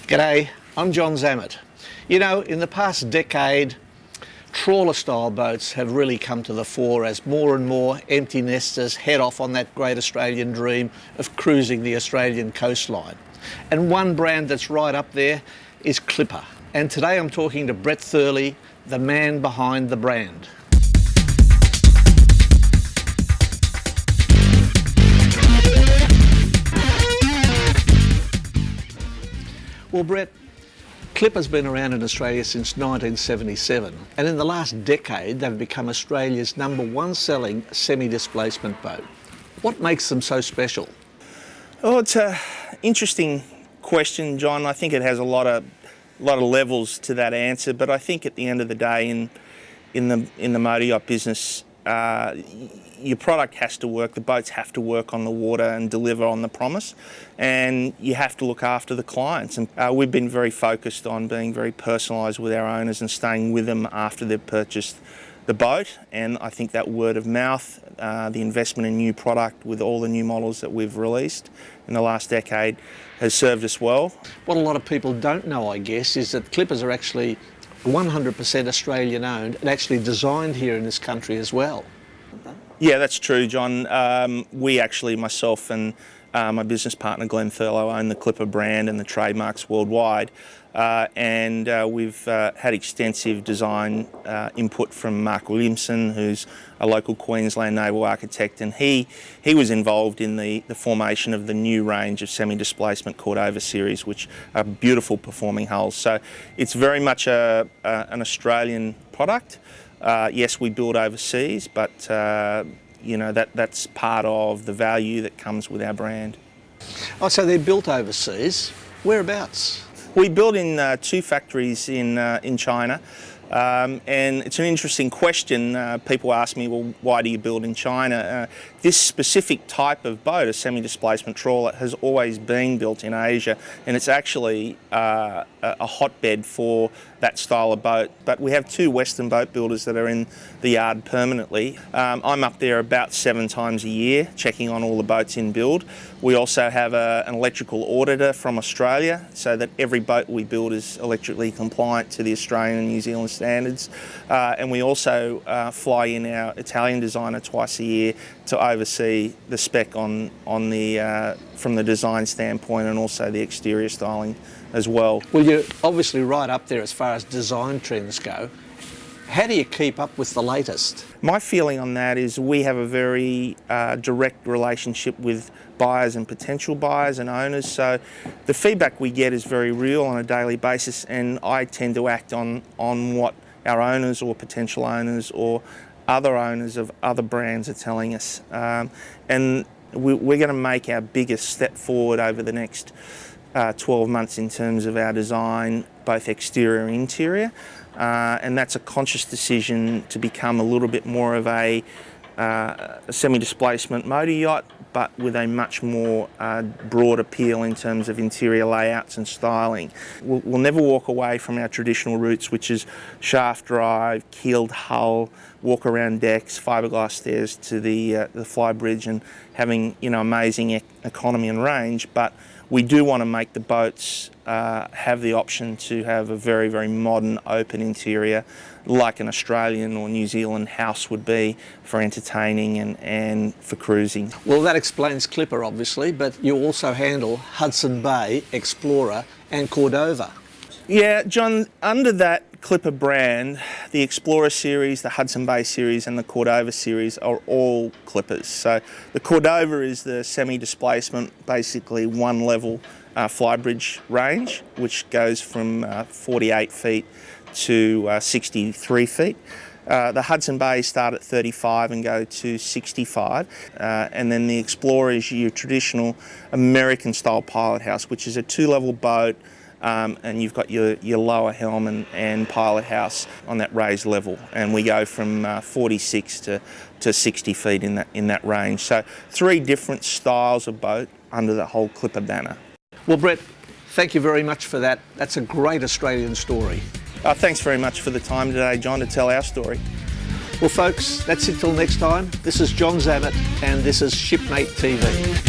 G'day, I'm John Zammit. You know, in the past decade, trawler-style boats have really come to the fore as more and more empty nesters head off on that great Australian dream of cruising the Australian coastline. And one brand that's right up there is Clipper. And today I'm talking to Brett Thurley, the man behind the brand. Well, Brett, Clipper's been around in Australia since 1977, and in the last decade they've become Australia's #1 selling semi-displacement boat. What makes them so special? Oh, it's an interesting question, John. I think it has a lot of levels to that answer, but I think at the end of the day in the motor yacht business, your product has to work, the boats have to work on the water and deliver on the promise, and you have to look after the clients. And we've been very focused on being very personalised with our owners and staying with them after they've purchased the boat. And I think that word of mouth, the investment in new product with all the new models that we've released in the last decade has served us well. What a lot of people don't know, I guess, is that Clippers are actually 100% Australian owned and actually designed here in this country as well. Yeah, that's true, John. We actually, myself and my business partner Glenn Thurlow, own the Clipper brand and the trademarks worldwide. We've had extensive design input from Mark Williamson, who's a local Queensland naval architect, and he was involved in the formation of the new range of semi-displacement Cordova series, which are beautiful performing hulls. So it's very much an Australian product. Yes, we build overseas, but you know, that's part of the value that comes with our brand. Oh, so they're built overseas. Whereabouts? We build in 2 factories in China, and it's an interesting question. People ask me, well, why do you build in China? This specific type of boat, a semi-displacement trawler, has always been built in Asia, and it's actually a hotbed for that style of boat. But we have 2 Western boat builders that are in the yard permanently. I'm up there about 7 times a year checking on all the boats in build. We also have an electrical auditor from Australia, so that every boat we build is electrically compliant to the Australian and New Zealand standards. And we also fly in our Italian designer twice a year to oversee the spec on the from the design standpoint and also the exterior styling as well. Well, you're obviously right up there as far as design trends go. How do you keep up with the latest? My feeling on that is we have a very direct relationship with buyers and potential buyers and owners, so the feedback we get is very real on a daily basis, and I tend to act on what our owners or potential owners or other owners of other brands are telling us. And we're going to make our biggest step forward over the next 12 months in terms of our design, both exterior and interior. And that's a conscious decision to become a little bit more of a semi-displacement motor yacht, but with a much more broad appeal in terms of interior layouts and styling. We'll never walk away from our traditional roots, which is shaft drive, keeled hull, walk around decks, fiberglass stairs to the fly bridge, and having, you know, amazing economy and range. But we do want to make the boats have the option to have a very, very modern open interior, like an Australian or New Zealand house would be for entertaining and for cruising. Well, that explains Clipper, obviously, but you also handle Hudson Bay, Explorer and Cordova. Yeah, John, under that Clipper brand, the Explorer series, the Hudson Bay series and the Cordova series are all Clippers. So the Cordova is the semi-displacement, basically one level flybridge range, which goes from 48 feet to 63 feet. The Hudson Bay start at 35 and go to 65. And then the Explorer is your traditional American style pilot house, which is a 2-level boat, and you've got your lower helm and pilot house on that raised level. And we go from 46 to 60 feet in that range. So 3 different styles of boat under the whole Clipper banner. Well, Brett, thank you very much for that. That's a great Australian story. Thanks very much for the time today, John, to tell our story. Well, folks, that's it till next time. This is John Zammit, and this is Shipmate TV.